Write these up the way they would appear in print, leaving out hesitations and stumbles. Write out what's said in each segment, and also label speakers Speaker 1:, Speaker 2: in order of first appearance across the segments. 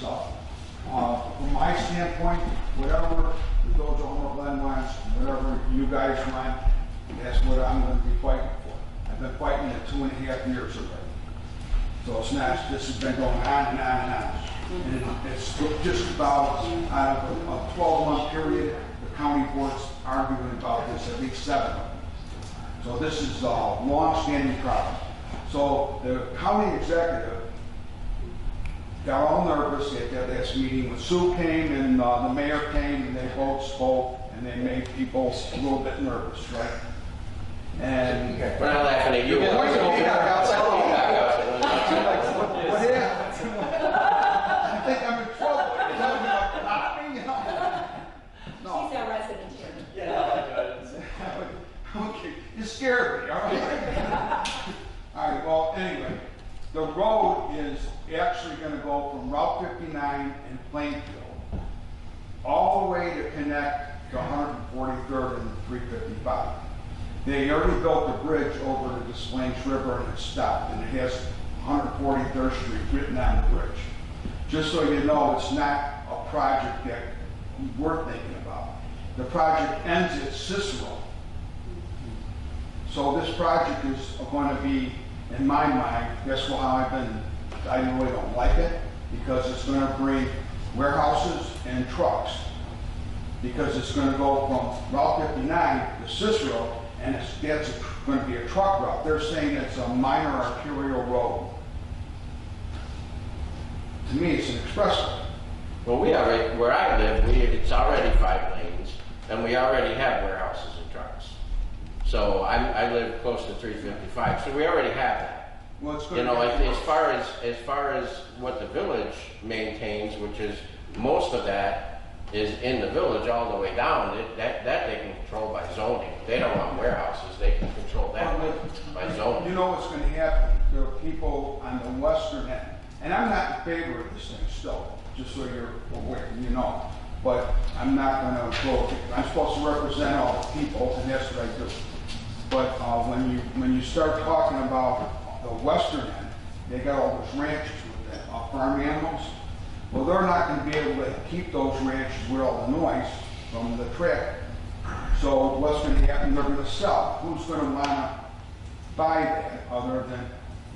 Speaker 1: stuff. From my standpoint, whatever the village of Homer Glen wants, whatever you guys want, that's what I'm going to be fighting for. I've been fighting it 2.5 years already. So it's not, this has been going on and on and on. And it's just about, out of a 12-month period, the county board's arguing about this, at least 7 of them. So this is a long-standing problem. So the county executive got all nervous at that last meeting when Sue came and the mayor came and they both spoke and they made people a little bit nervous, right? And
Speaker 2: we're not laughing at you.
Speaker 1: What happened? I think I'm in trouble. Is that what you're not me? No.
Speaker 3: She's our resident here.
Speaker 1: Yeah. Okay. You scared me, all right? All right, well, anyway, the road is actually going to go from Route 59 in Plainfield all the way to connect to 143rd and 355. They already built the bridge over the Slange River and it stopped, and it has 143rd Street written on the bridge. Just so you know, it's not a project that we're thinking about. The project ends at Cicero. So this project is going to be, in my mind, guess what, I really don't like it, because it's going to bring warehouses and trucks, because it's going to go from Route 59 to Cicero, and that's going to be a truck route. They're saying it's a minor arterial road. To me, it's an expressway.
Speaker 2: Well, we already, where I live, it's already 5 lanes, and we already have warehouses and trucks. So I live close to 355, so we already have that.
Speaker 1: Well, it's going
Speaker 2: you know,
Speaker 1: to
Speaker 2: as far as what the village maintains, which is most of that is in the village all the way down. That they can control by zoning. They don't want warehouses. They can control that by zoning.
Speaker 1: You know what's going to happen? There are people on the western end, and I'm not in favor of this thing still, just so you're aware, you know. But I'm not going to go. I'm supposed to represent all the people, and that's what I do. But when you start talking about the western end, they got all those ranches with that, farm animals. Well, they're not going to be able to keep those ranches with all the noise from the traffic. So what's going to happen? They're going to sell. Who's going to want to buy that other than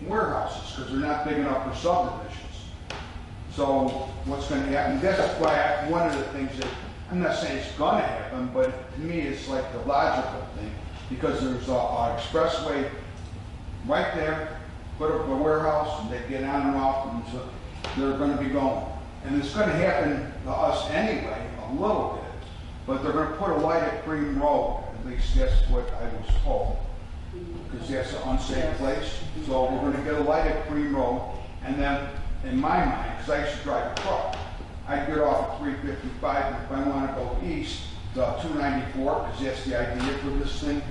Speaker 1: warehouses? Because they're not big enough for subdivisions. So what's going to happen? That's why one of the things that, I'm not saying it's going to happen, but to me it's like the logical thing. Because there's an expressway right there, put up a warehouse, and they get on and off, and so they're going to be going. And it's going to happen to us anyway, a little bit, but they're going to put a light at Cream Road, at least that's what I was told, because that's an unsafe place. So we're going to get a light at Cream Road, and then in my mind, because I used to drive a truck, I'd get off at 355, and if I want to go east, to 294, because that's the idea for this thing.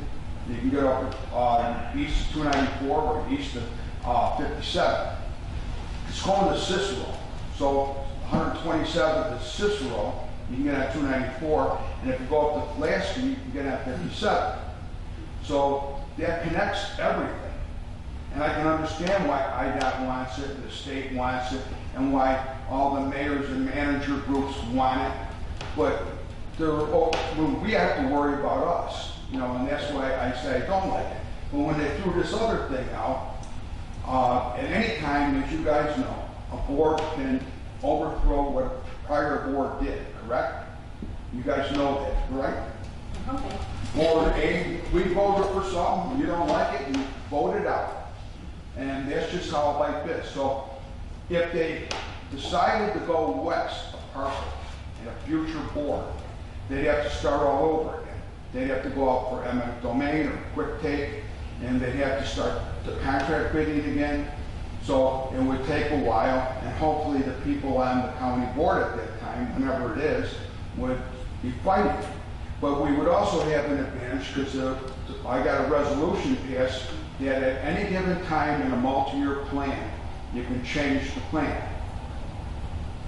Speaker 1: You can get off east to 294 or east to 57. It's going to Cicero. So 127th is Cicero, you can get on 294, and if you go up to last street, you can get on 57. So that connects everything. And I can understand why IDOT wants it, the state wants it, and why all the mayors and manager groups want it. But we have to worry about us, you know, and that's why I say I don't like it. But when they threw this other thing out, at any time, as you guys know, a board can overthrow what a prior board did, correct? You guys know that, right?
Speaker 3: Okay.
Speaker 1: Board A, we voted for something, you don't like it, you vote it out. And that's just how life is. So if they decided to go west of Parcel in a future board, they'd have to start all over again. They'd have to go out for eminent domain or quick take, and they'd have to start the contract bidding again. So it would take a while, and hopefully the people on the county board at that time, whenever it is, would be fighting. But we would also have an advantage because I got a resolution passed that at any given time in a multi-year plan, you can change the plan.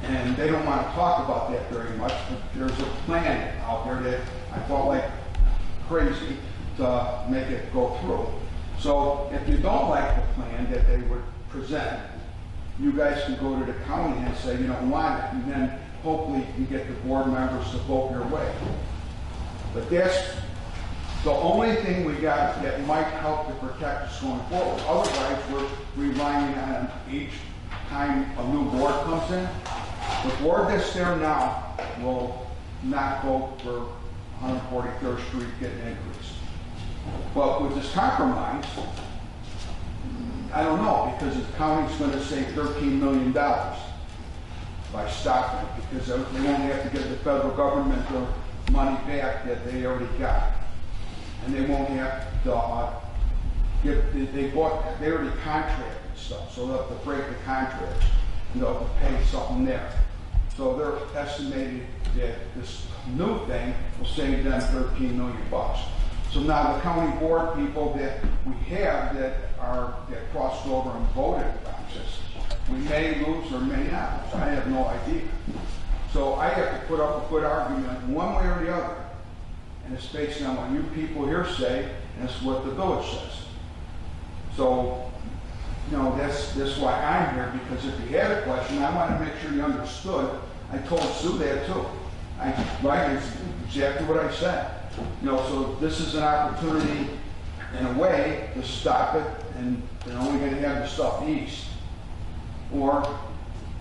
Speaker 1: And they don't want to talk about that very much, but there's a plan out there that I felt like crazy to make it go through. So if you don't like the plan that they would present, you guys can go to the county and say you don't want it, and then hopefully you can get the board members to vote your way. But that's the only thing we got that might help to protect us going forward. Otherwise, we're relying on each time a new board comes in. The board that's there now will not vote for 143rd Street getting increased. But with this compromise, I don't know, because the county's going to save $13 million by stopping it, because they won't have to give the federal government the money back that they already got. And they won't have to they already contracted stuff, so they'll have to break the contract and they'll have to pay something there. So they're estimating that this new thing will save them $13 million. So now the county board people that we have that crossed over and voted about this, we may lose or may not lose. I have no idea. So I have to put up a good argument one way or the other. And it's based on what you people here say, and it's what the village says. So, you know, that's why I'm here, because if you had a question, I want to make sure you understood. I told Sue that too. It's exactly what I said. You know, so this is an opportunity, in a way, to stop it, and they're only going to have the stuff east. Or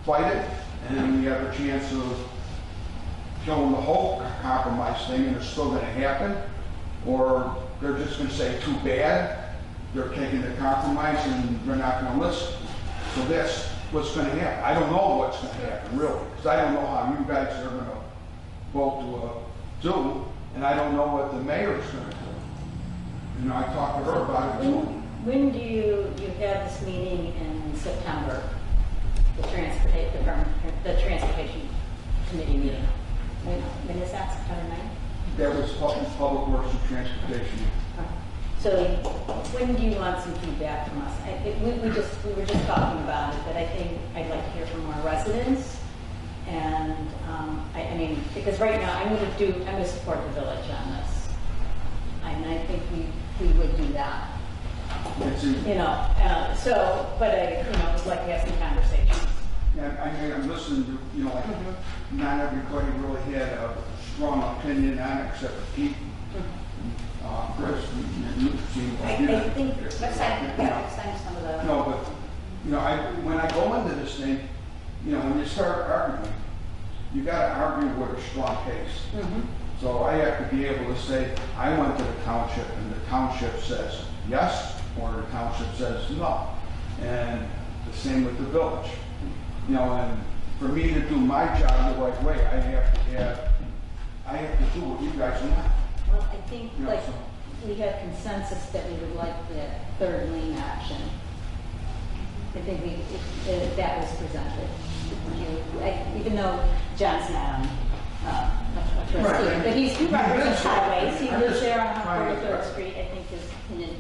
Speaker 1: fight it, and then we have a chance of killing the whole compromise thing, and it's still going to happen. Or they're just going to say, too bad, they're taking the compromise and they're not going to listen. So that's what's going to happen. I don't know what's going to happen, really, because I don't know how you guys are going to vote to do, and I don't know what the mayor's going to do. You know, I talked to her about it too.
Speaker 3: When do you have this meeting in September? The transportation committee meeting. When is that, September 9th?
Speaker 1: That was Public Works and Transportation.
Speaker 3: So when do you want some feedback from us? We were just talking about it, but I think I'd like to hear from our residents. And I mean, because right now I'm going to support the village on this. And I think we would do that. You know, but I would like to have some conversations.
Speaker 1: Yeah, I mean, I'm listening to, you know, like, not everybody really had a strong opinion on it except for Pete. Chris, and you seem
Speaker 3: I think next time some of the...
Speaker 1: No, but, you know, when I go into this thing, you know, when you start arguing, you got to argue with a strong case. So I have to be able to say, I went to the township, and the township says yes, or the township says no. And the same with the village. You know, and for me to do my job the right way, I have to do what you guys want.
Speaker 3: Well, I think we have consensus that we would like the third lane option. I think that was presented. Even though John's not a trustee, but he represents highways. He lives there on 43rd Street. I think his opinion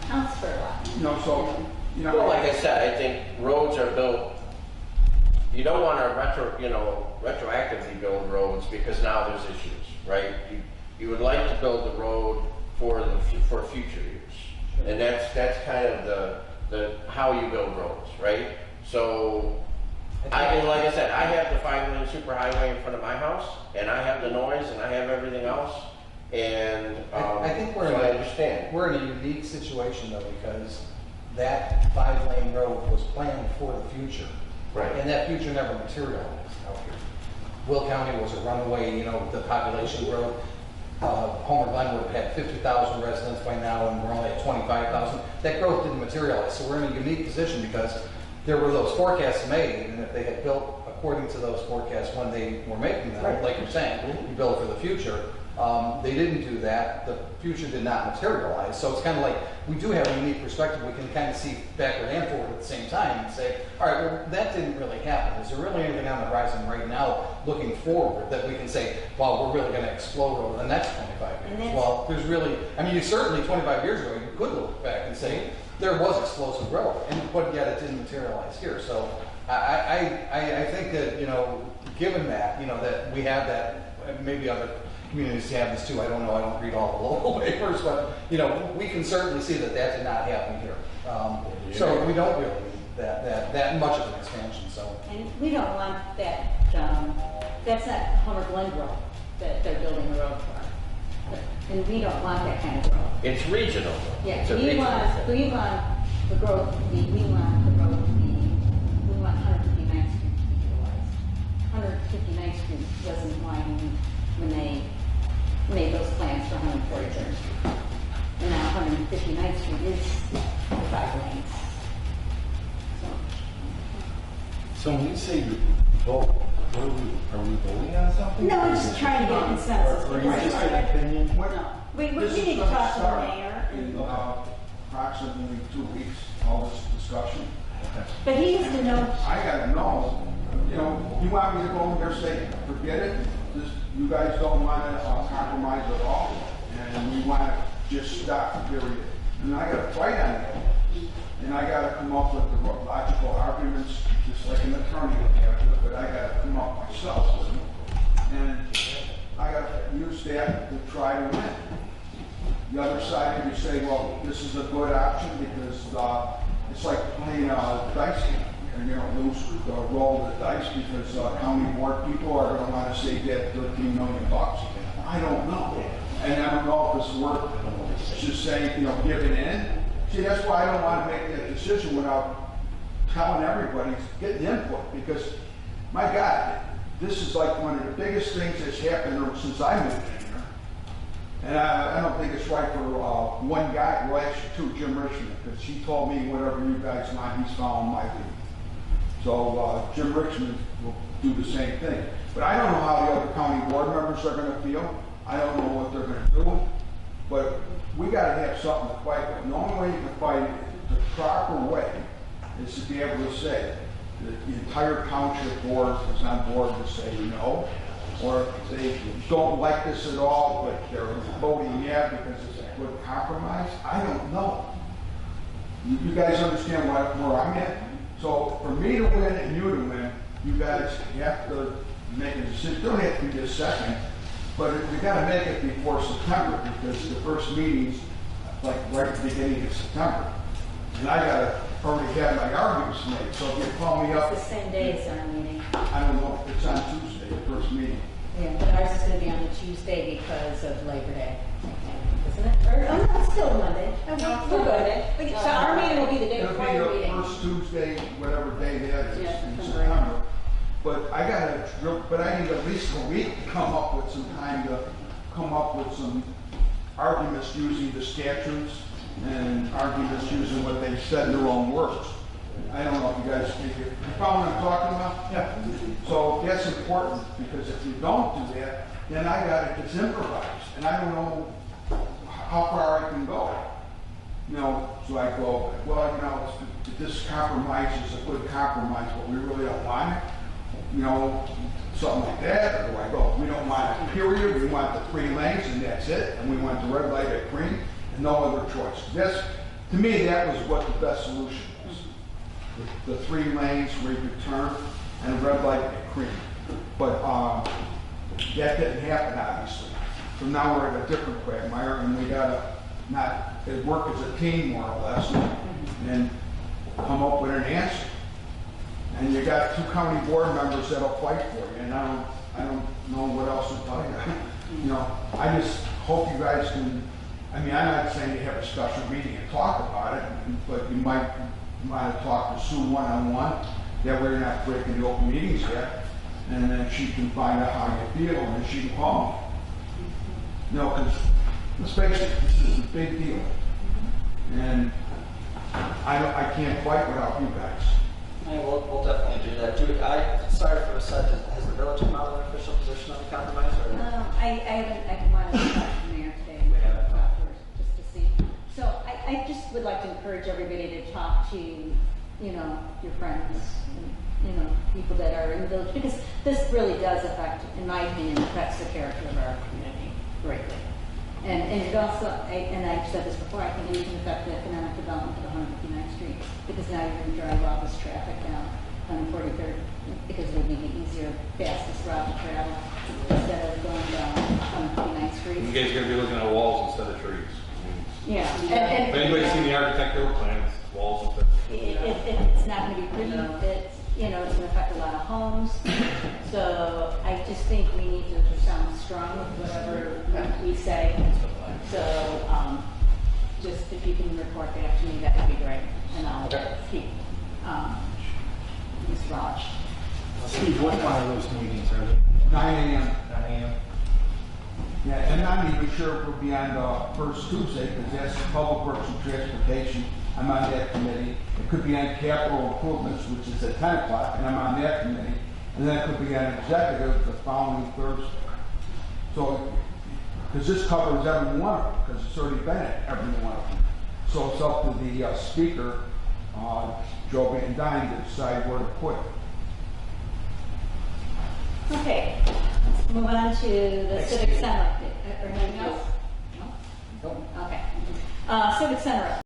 Speaker 3: counts for a lot.
Speaker 1: You know, so, you know.
Speaker 2: Well, like I said, I think roads are built, you don't want to retroactively build roads because now there's issues, right? You would like to build the road for future use. And that's kind of the how you build roads, right? So, like I said, I have the 5-lane superhighway in front of my house, and I have the noise, and I have everything else, and
Speaker 4: I think
Speaker 2: I understand.
Speaker 4: We're in a unique situation though, because that 5-lane road was planned for the future.
Speaker 2: Right.
Speaker 4: And that future never materialized out here. Will County was a runaway, you know, the population growth. Homer Glen would have had 50,000 residents by now, and we're only at 25,000. That growth didn't materialize, so we're in a unique position because there were those forecasts made, and if they had built according to those forecasts when they were making them, like you're saying, you build for the future. They didn't do that. The future did not materialize. So it's kind of like we do have a unique perspective. We can kind of see backward and forward at the same time and say, all right, well, that didn't really happen. Is there really anything on the horizon right now looking forward that we can say, well, we're really going to explode over the next 25 years? Well, there's really, I mean, you certainly 25 years ago, you could look back and say there was explosive growth, but yet it didn't materialize here. So I think that, you know, given that, you know, that we have that, maybe other communities have this too. I don't know. I don't read all the local papers, but you know, we can certainly see that that did not happen here. So we don't really need that much of an expansion, so.
Speaker 3: And we don't want that, that's not Homer Glen Road that they're building the road for. And we don't want that kind of growth.
Speaker 2: It's regional.
Speaker 3: Yeah,
Speaker 2: It's a
Speaker 3: we
Speaker 2: regional
Speaker 3: want
Speaker 2: thing.
Speaker 3: the growth to be, we want the road to be, we want 159th Street to be utilized. 159th Street wasn't widened when they made those plans for 143rd Street. And now 159th Street is 5 lanes.
Speaker 5: So when you say you vote, what are we voting on something?
Speaker 3: No, I'm just trying to get a consensus.
Speaker 5: Or you just an opinion?
Speaker 3: No, we
Speaker 1: This
Speaker 3: need
Speaker 1: is
Speaker 3: to
Speaker 1: gonna
Speaker 3: talk to the
Speaker 1: start
Speaker 3: mayor.
Speaker 1: in approximately 2 weeks, all this discussion.
Speaker 3: But he needs to know,
Speaker 1: I gotta know, you know, you want me to go in there and say, forget it, just, you guys don't wanna compromise at all, and we wanna just stop, period. And I gotta fight on it, and I gotta come up with the logical arguments, just like an attorney would have to, but I gotta come up myself with them. And I gotta use that to try to win. The other side, you say, well, this is a good option because it's like playing dice game. And you're going to lose the roll of the dice because how many more people are going to want to save that $13 million? I don't know. And I don't know if it's worth just saying, you know, giving in. See, that's why I don't want to make that decision without telling everybody, getting input. Because, my God, this is like one of the biggest things that's happened since I moved in here. And I don't think it's right for one guy, well actually two, Jim Richmond, because he told me whatever you guys want, he's following my lead. So Jim Richmond will do the same thing. But I don't know how the other county board members are going to feel. I don't know what they're going to do. But we got to have something to fight with. The only way you can fight it, the proper way, is to be able to say that the entire township board is on board to say no. Or they don't like this at all, but they're voting yeah because it's a good compromise. I don't know. You guys understand where I'm at? So for me to win and you to win, you guys have to make a decision. It don't have to be this second, but we got to make it before September because the first meeting's like right at the beginning of September. And I got to already have my arguments made. So if you call me up.
Speaker 3: it's the same day as our meeting.
Speaker 1: I don't know if it's on Tuesday, the first meeting.
Speaker 3: Yeah, but ours is going to be on the Tuesday because of Labor Day, isn't it? Or, oh, no, it's still Monday. Oh, we're good. So our meeting will be the day
Speaker 1: It'll
Speaker 3: before
Speaker 1: be
Speaker 3: your
Speaker 1: the
Speaker 3: meeting.
Speaker 1: first Tuesday, whatever day that is
Speaker 3: Yeah,
Speaker 1: in
Speaker 3: September.
Speaker 1: September. But I need at least a week to come up with some time to come up with some arguments using the statutes and arguments using what they said in their own words. I don't know if you guys think you follow what I'm talking about? Yeah. So that's important because if you don't do that, then I got to just improvise, and I don't know how far I can go. You know, so I go, well, you know, this compromise is a good compromise, but we really don't want it. You know, something like that. Or do I go, we don't want it, period. We want the 3 lanes, and that's it. And we want the red light at green, and no other choice. That's, to me, that was what the best solution was. The 3 lanes where you could turn, and a red light at green. But that didn't happen, obviously. So now we're at a different quagmire, and we gotta work as a team more or less, and come up with an answer. And you got 2 county board members that'll fight for you, and I don't know what else to tell you. You know, I just hope you guys can. I mean, I'm not saying you have a special meeting and talk about it, but you might want to talk to Sue one-on-one. That way you're not breaking the open meetings yet, and then she can find out how you feel, and then she can call me. You know, because let's face it, this is a big deal, and I can't fight without you guys.
Speaker 6: Yeah, we'll definitely do that. Sorry for a second, has the village come out with an official position on the compromise? Or?
Speaker 3: I wanted to talk to the mayor today.
Speaker 6: We haven't.
Speaker 3: Just to see. So I just would like to encourage everybody to talk to, you know, your friends, and, you know, people that are in the village, because this really does affect, in my opinion, affects the character of our community greatly. And it also, and I've said this before, I think it can affect the economic development of 159th Street, because now you're going to drive all this traffic down on 43rd, because it would be the easier, fastest route to travel, instead of going down 159th Street.
Speaker 5: You guys are gonna be looking at walls instead of trees.
Speaker 3: Yeah.
Speaker 5: If anybody's seen the architectural plans, walls instead of trees.
Speaker 3: It's not going to be you know, it's gonna affect a lot of homes. So I just think we need to sound strong with whatever we say. So, just if you can report back to me, that would be great. And I'll keep, Ms. Raj.
Speaker 5: Steve, what time are those meetings, are they?
Speaker 1: 9 a.m.
Speaker 5: 9 a.m.?
Speaker 1: Yeah, and I'm not even sure if we'll be on the first Tuesday, because that's Public Works and Transportation. I'm on that committee. It could be on capital improvements, which is at 10 o'clock, and I'm on that committee. And then it could be on executive the following Thursday. So, because this covers every one of them, because it's already been at every one of them. So it's up to the speaker, Joe Van Dyne, to decide where to put it.
Speaker 3: Okay, let's move on to the Civic Center. Or anything else? No? Okay. Civic Center